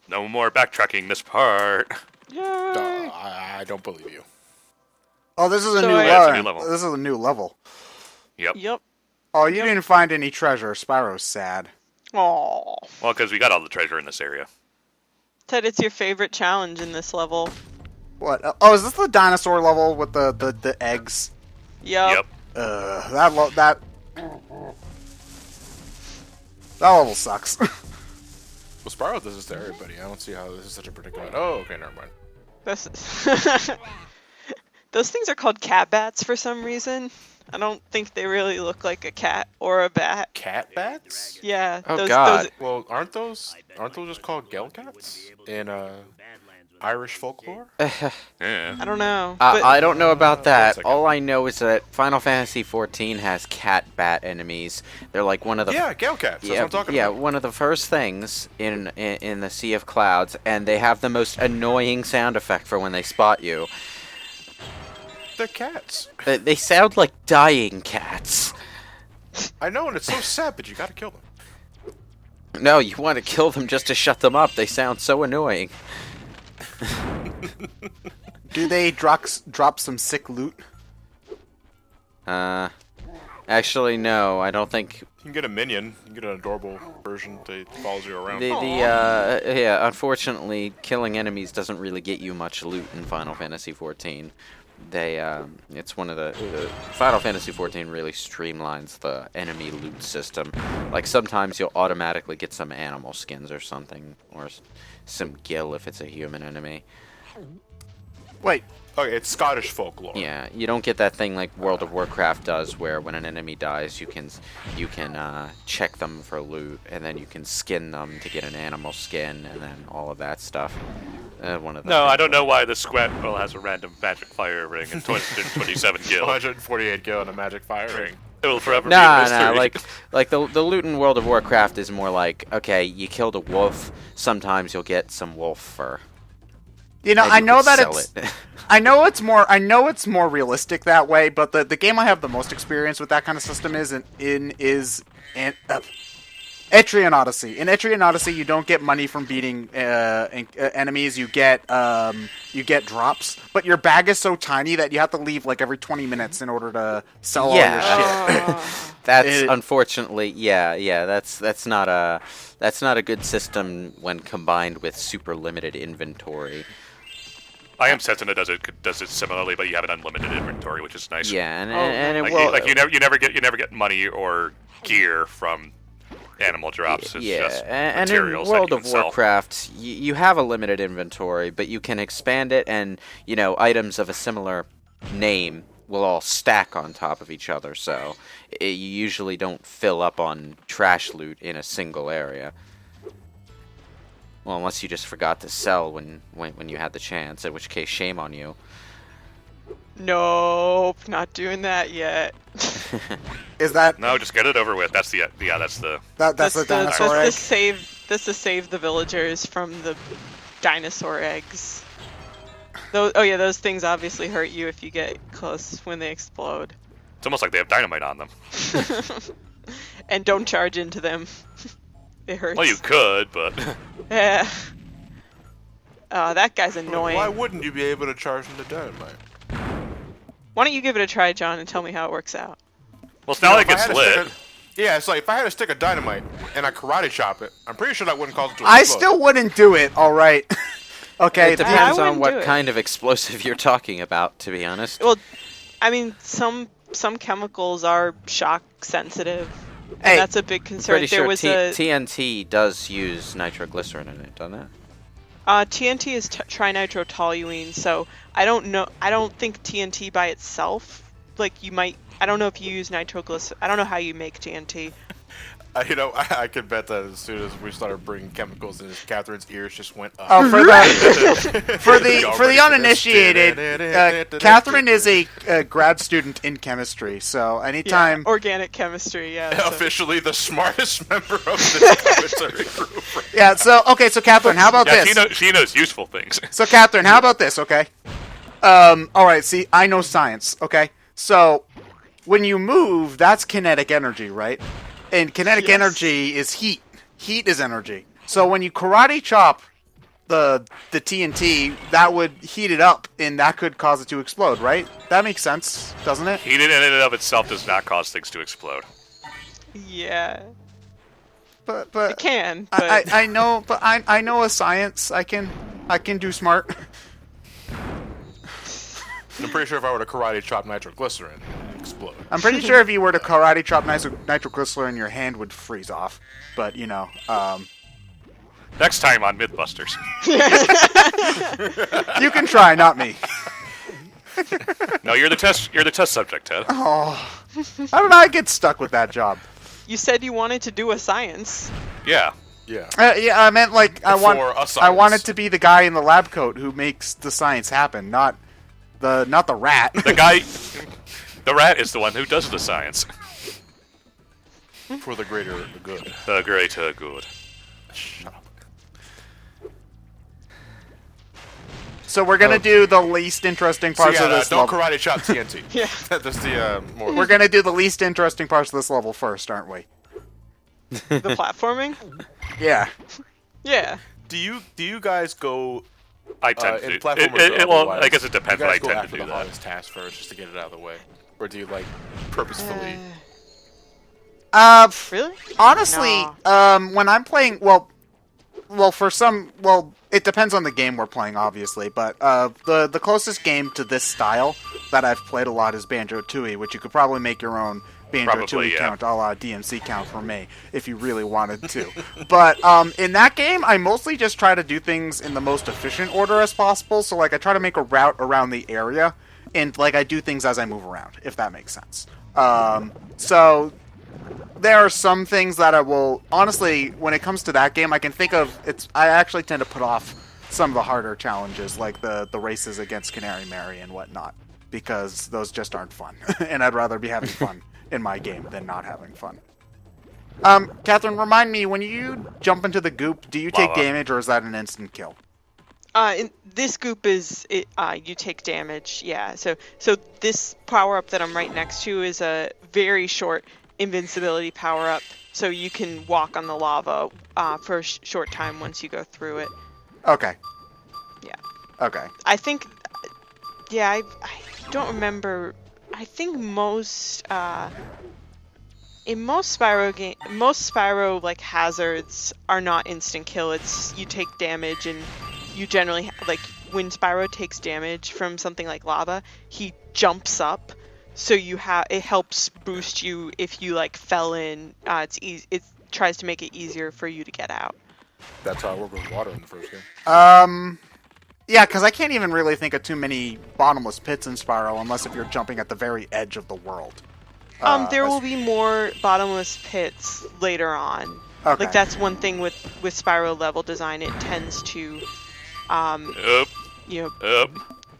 No more backtracking this part. Yay! I don't believe you. Oh, this is a So new I- Yeah, it's a level. new level. This is a new level. Yep. Yep. Oh, you didn't find any treasure. Spyro's sad. Aw. Well, because we got all the treasure in this area. Ted, it's your favorite challenge in this level. What? Oh, is this the dinosaur level with the eggs? Yep. That level sucks. Well, Spyro does this to everybody. I don't see how this is such a predicament. Oh, okay, never mind. This Those things are called cat bats for some reason. I don't think they really look like a cat or a bat. Cat bats? Yeah. Oh, God. Well, aren't those just called gel cats in Irish folklore? Yeah. I don't know. But I don't know about that. second. All I know is that Final Fantasy XIV has cat bat enemies. They're like one of the Yeah, gel cats. That's what I'm talking about. one of the first things in the Sea of Clouds, and they have the most annoying sound effect for when they spot you. They're cats. They sound like dying cats. I know, and it's so sad, but you gotta kill them. No, you want to kill them just to shut them up. They sound so annoying. Do they drop some sick loot? Actually, no. I don't think You can get a minion. You can get an adorable version that follows you around. unfortunately, killing enemies doesn't really get you much loot in Final Fantasy XIV. It's one of the Final Fantasy XIV really streamlines the enemy loot system. Like sometimes you'll automatically get some animal skins or something, or some gil if it's a human enemy. Wait, Okay, it's Scottish folklore. Yeah, you don't get that thing like World of Warcraft does, where when an enemy dies, you can check them for loot, and then you can skin them to get an animal skin, and then all of that stuff. One of the No, things- I don't know why the Squirtle has a random magic fire ring and 227 gil. 148 gil and a magic fire ring. It will forever be a Nah, mystery. like the loot in World of Warcraft is more like, okay, you killed a wolf, sometimes you'll get some wolf fur. you know, and I you know can that sell it's. it. I know it's more realistic that way, but the game I have the most experience with that kind of system is Etrian Odyssey. In Etrian Odyssey, you don't get money from beating enemies. You get drops, but your bag is so tiny that you have to leave like every 20 minutes in order to sell all your shit. That's unfortunately, that's not a good system when combined with super limited inventory. I am Sentinel does it similarly, but you have an unlimited inventory, which is nice. Yeah, and it Like, will. you never get money or gear from animal drops. It's just and in materials World that you of can sell. Warcraft, you have a limited inventory, but you can expand it, and items of a similar name will all stack on top of each other. So you usually don't fill up on trash loot in a single area. Well, unless you just forgot to sell when you had the chance, in which case shame on you. Nope, not doing that yet. Is that No, just get it over with. That's the that's the That's dinosaur egg? That's to save the villagers from the dinosaur eggs. Those things obviously hurt you if you get close when they explode. It's almost like they have dynamite on them. And don't charge into them. It hurts. Well, you could, but Yeah. That guy's annoying. Why wouldn't you be able to charge into dynamite? Why don't you give it a try, John, and tell me how it works out? well, it's not like If I it's had a stick lit. Yeah, it's like if I had a stick of dynamite and I karate chop it, I'm pretty sure that wouldn't cause it to I explode. still wouldn't do it. All right. Okay. It depends on wouldn't what do it. kind of explosive you're talking about, to be honest. Well, I mean, some chemicals are shock sensitive. And Hey, that's a big concern. Pretty there sure was TNT does use nitroglycerin in it, doesn't it? TNT is trinitrotoluene, so I don't know. I don't think TNT by itself, like you might. I don't know if you use nitroglycerin. I don't know how you make TNT. I could bet that as soon as we started bringing chemicals in, Catherine's ears just went up. Oh, for the Y'all for ready the for uninitiated, this? Catherine is a grad student in chemistry. So anytime, Organic chemistry, yeah. So. Officially the smartest member of this commentary group. Right? yeah. So okay, so Catherine, how about Yeah, this? she knows useful things. So Catherine, how about this? Okay. All right. See, I know science. Okay. So when you move, that's kinetic energy, right? And kinetic Yes. energy is heat. Heat is energy. So when you karate chop the TNT, that would heat it up, and that could cause it to explode, right? That makes sense, doesn't it? Heat in and of itself does not cause things to explode. Yeah. But It can, but I know, but I know a science. I can do smart. I'm pretty sure if I were to karate chop nitroglycerin, it'd explode. I'm pretty sure if you were to karate chop nitroglycerin, your hand would freeze off. But you know, Next time on Mythbusters. you can try, not me. No, you're the test subject, Ted. Oh, how did I get stuck with that job? you said you wanted to do a science. Yeah. Yeah. Yeah, I meant like I science. wanted to be the guy in the lab coat who makes the science happen, not the rat. The rat is the one who does the science. For the greater good. The greater good. Shut up. So we're gonna do the least interesting parts of this don't level. karate chop TNT. Yeah. That's the more. We're gonna do the least interesting parts of this level first, aren't we? The platforming? Yeah. Yeah. Do you guys go I tend in to. platformers? Well, otherwise, I guess it depends, you but guys I go tend after to do the that. hardest task first, just to get it out of the way, or do you like purposefully? Really? Honestly, No. when I'm playing, it depends on the game we're playing, obviously. But the closest game to this style that I've played a lot is Banjo-Tooie, which you could probably make your own Banjo-Tooie Probably, yeah. count, a la DMC count for me, if you really wanted to. But in that game, I mostly just try to do things in the most efficient order as possible. So like I try to make a route around the area, and like I do things as I move around, if that makes sense. So there are some things that I will honestly, when it comes to that game, I can think of. I actually tend to put off some of the harder challenges, like the races against Canary Mary and whatnot, because those just aren't fun, and I'd rather be having fun in my game than not having fun. Catherine, remind me, when you jump into the goop, do you take Lava. damage, or is that an instant kill? This goop is you take damage. Yeah. So this power up that I'm right next to is a very short invincibility power up. So you can walk on the lava for a short time once you go through it. Okay. Yeah. Okay. I think. Yeah. I don't remember. I think most in most Spyro like hazards are not instant kill. It's you take damage and you generally like when Spyro takes damage from something like lava, he jumps up, so it helps boost you if you like fell in. It's easy. It tries to make it easier for you to get out. That's how I work with water in the first game. Yeah, because I can't even really think of too many bottomless pits in Spyro, unless if you're jumping at the very edge of the world. There will be more bottomless pits later on. Okay. Like that's one thing with Spyro level design. It tends to, Up, you know, up.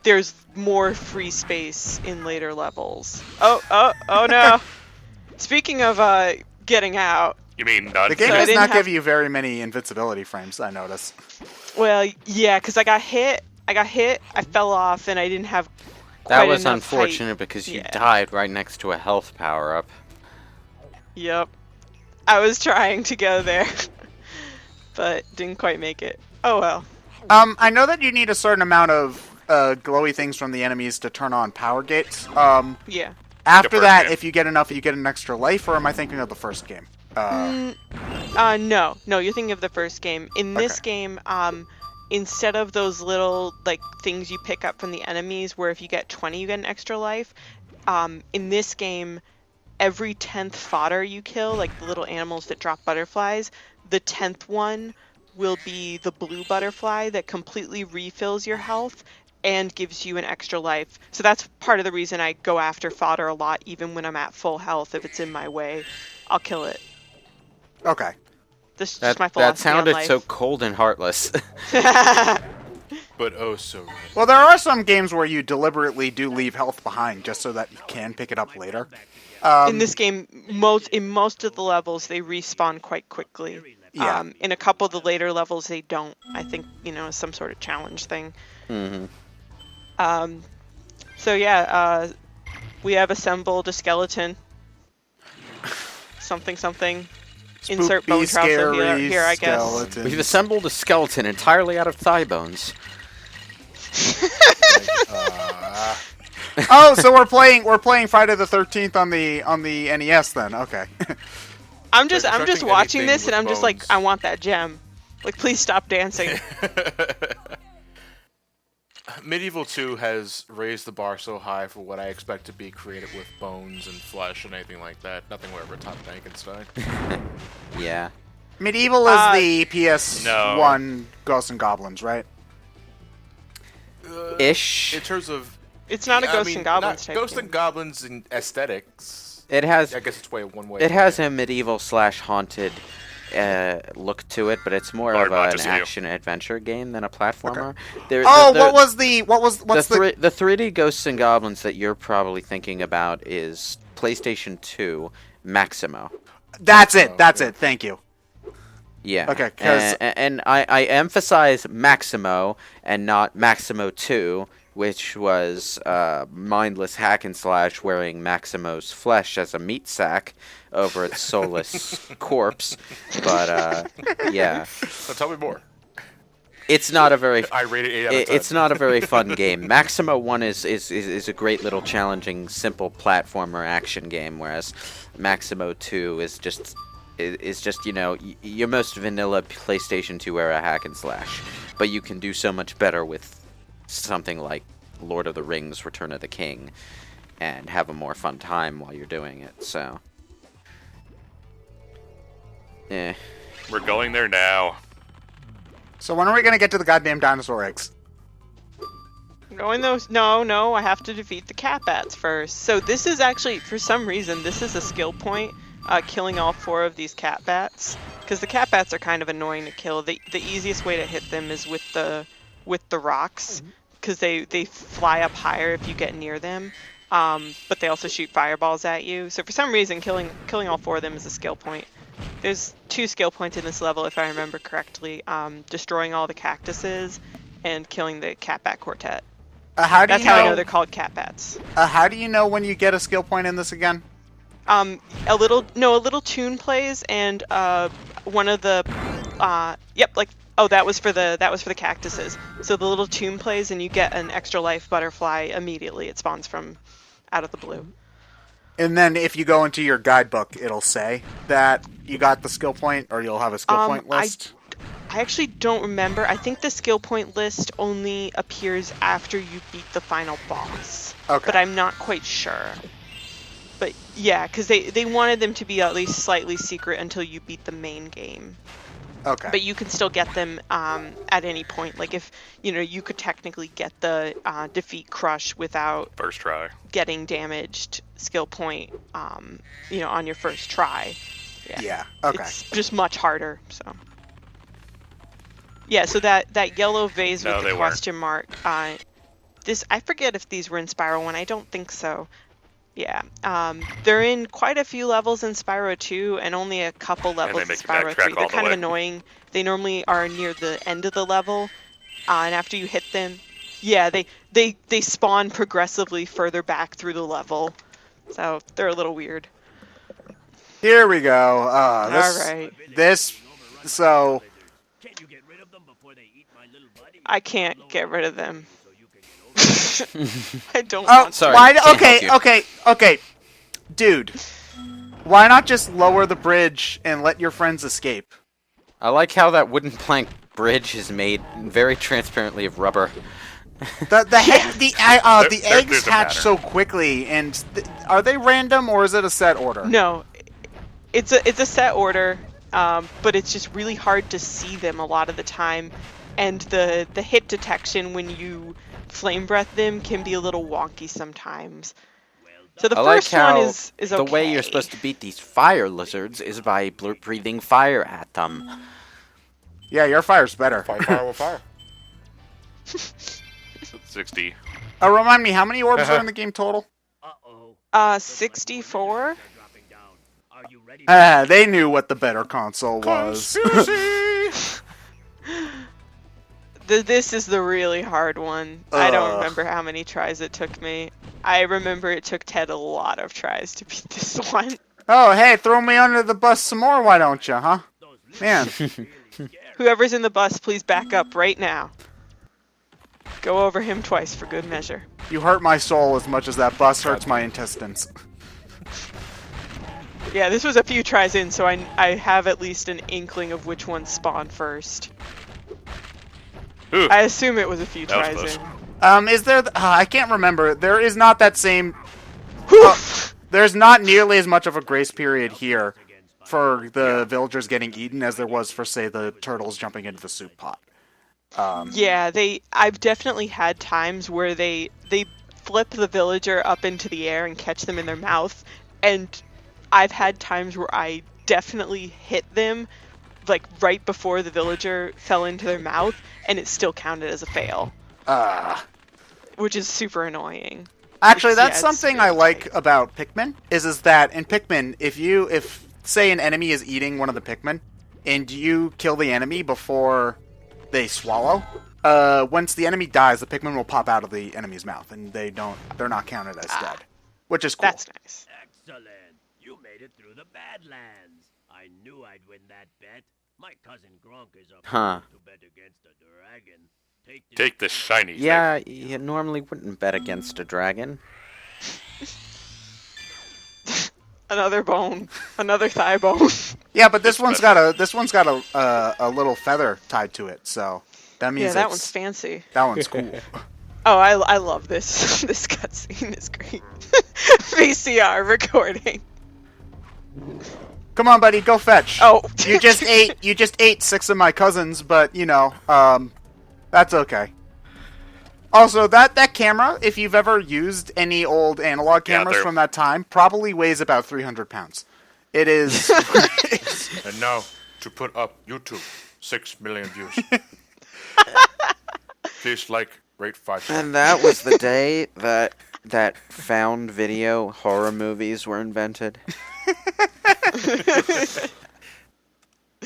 there's more free space in later levels. Oh no! Speaking of getting out, You mean none? The game So I does didn't not have- give you very many invincibility frames, I notice. well, yeah, because I got hit, I fell off, and I didn't have. That quite was enough height. unfortunate because you Yeah. died right next to a health power-up. Yep, I was trying to go there, but didn't quite make it. Oh well. I know that you need a certain amount of glowy things from the enemies to turn on power gates. Yeah. After first that, game. if you get enough, you get an extra life, or am I thinking of the first game? No, you're thinking of the first game. In this Okay. game, instead of those little like things you pick up from the enemies, where if you get 20 you get an extra life, in this game, every 10th fodder you kill, like the little animals that drop butterflies, the 10th one will be the blue butterfly that completely refills your health and gives you an extra life. So that's part of the reason I go after fodder a lot, even when I'm at full health. If it's in my way, I'll kill it. Okay. This is That, just my that philosophy on sounded life. so cold and heartless. But oh, so good. Well, there are some games where you deliberately do leave health behind just so that you can pick it up later. In this game, in most of the levels, they respawn quite quickly. Yeah. In a couple of the later levels, they don't. I think, some sort of challenge thing. hmm So yeah, we have assembled a skeleton. Something. insert bone Spoopy, trousseau scary here, I guess. skeletons. We've assembled a skeleton entirely out of thigh bones. Oh, so we're playing Friday the 13th on the NES then. Okay. I'm just constructing watching anything this and with I'm just like, bones. I want that gem. Like, please stop dancing. Medieval 2 has raised the bar so high for what I expect to be created with bones and flesh and anything like that. Nothing will ever top Frankenstein. Yeah. Medieval is the PS1 Ghosts and Goblins, right? Ish. In terms of... It's not a I Ghosts mean, and Goblins not type Ghosts game. and Goblins in aesthetics. It has I guess it's one way. it has a medieval / haunted look to it, but it's more Hard of not an to see. action adventure game than a platformer. What's the 3D Ghosts and Goblins that you're probably thinking about is PlayStation 2 Maximo. That's it. Thank you. Yeah. Okay, 'cause- and I emphasize Maximo and not Maximo 2, which was mindless hack and slash wearing Maximo's flesh as a meat sack over its soulless corpse. But yeah, So tell me more. it's not a very I rated 8 out of 10. it's not a very fun game. Maximo 1 is a great little challenging, simple platformer action game, whereas Maximo 2 is just your most vanilla PlayStation 2 era hack and slash. But you can do so much better with something like Lord of the Rings: Return of the King and have a more fun time while you're doing it. So, yeah. We're going there now. So when are we gonna get to the goddamn dinosaur eggs? Going those? No, I have to defeat the cat bats first. So this is actually, for some reason, this is a skill point. Killing all 4 of these cat bats, because the cat bats are kind of annoying to kill. The easiest way to hit them is with the rocks, because they fly up higher if you get near them. But they also shoot fireballs at you. So for some reason, killing all 4 of them is a skill point. There's 2 skill points in this level, if I remember correctly. Destroying all the cactuses and killing the cat bat quartet. That's how I know they're called cat bats. How do you know when you get a skill point in this again? A little tune plays, and one of the that was for the cactuses. So the little tune plays and you get an extra life butterfly immediately. It spawns from out of the blue. And then if you go into your guidebook, it'll say that you got the skill point, or you'll have a skill point list. I actually don't remember. I think the skill point list only appears after you beat the final boss. Okay. But I'm not quite sure. But yeah, because they wanted them to be at least slightly secret until you beat the main game. Okay. But you can still get them at any point. Like if you could technically get the defeat Crush without First try. getting damaged skill point, on your first try. Yeah. Okay. It's just much harder. So. Yeah. So that yellow vase No, with they the weren't. question mark. I forget if these were in Spyro 1. I don't think so. Yeah, they're in quite a few levels in Spyro 2 and only a couple levels in make you Spyro backtrack 3. They're all the kind of way. annoying. They normally are near the end of the level, and after you hit them, yeah, they spawn progressively further back through the level. So they're a little weird. Here we go. All right. So I can't get rid of them. I don't Oh, want sorry. why? Can't help you. Okay, dude. Why not just lower the bridge and let your friends escape? I like how that wooden plank bridge is made very transparently of rubber. The There- eggs there's a hatch pattern. so quickly, and are they random or is it a set order? No, it's a set order, but it's just really hard to see them a lot of the time, and the hit detection when you flame breath them can be a little wonky sometimes. So the I like first how one is okay. the way you're supposed to beat these fire lizards is by breathing fire at them. Yeah, your fire's better. Fight fire with fire. 60. Remind me, how many orbs are in the game total? 64. They knew what the better console was. This is the really hard one. I don't remember how many tries it took me. I remember it took Ted a lot of tries to beat this one. Oh, hey, throw me under the bus some more, why don't you, huh? Man. Whoever's in the bus, please back up right now. Go over him twice for good measure. You hurt my soul as much as that bus hurts my intestines. Yeah, this was a few tries in, so I have at least an inkling of which ones spawn first. Ooh, I assume it was a few that was tries close. in. Is there... I can't remember. There is not that same... Whew! There's not nearly as much of a grace period here for the villagers getting eaten as there was for, say, the turtles jumping into the soup pot. Yeah, I've definitely had times where they flip the villager up into the air and catch them in their mouth, and I've had times where I definitely hit them, like right before the villager fell into their mouth, and it still counted as a fail. Which is super annoying. Actually, that's it's something very I like tight. about Pikmin, is that in Pikmin, if say an enemy is eating one of the Pikmin, and you kill the enemy before they swallow, once the enemy dies, the Pikmin will pop out of the enemy's mouth, and they're not counted as dead. Which is cool. That's nice. Excellent. You made it through the Badlands. I knew I'd win that bet. My cousin Gronk is up Huh. to bet against a dragon. Take the shiny thing. Yeah, you normally wouldn't bet against a dragon. Another bone. Another thigh bone. Yeah, but this one's got special. a little feather tied to it, so that means Yeah, that one's fancy. that one's cool. Oh, I love this. This cutscene is great. VCR recording. Come on, buddy, go fetch. Oh. you just ate 6 of my cousins, but you know, that's okay. Also, that camera, if you've ever used any old analog cameras they're- from that time, probably weighs about 300 pounds. It is. And now, to put up YouTube, 6 million views. Please like, rate 5 stars. And that was the day that found video horror movies were invented.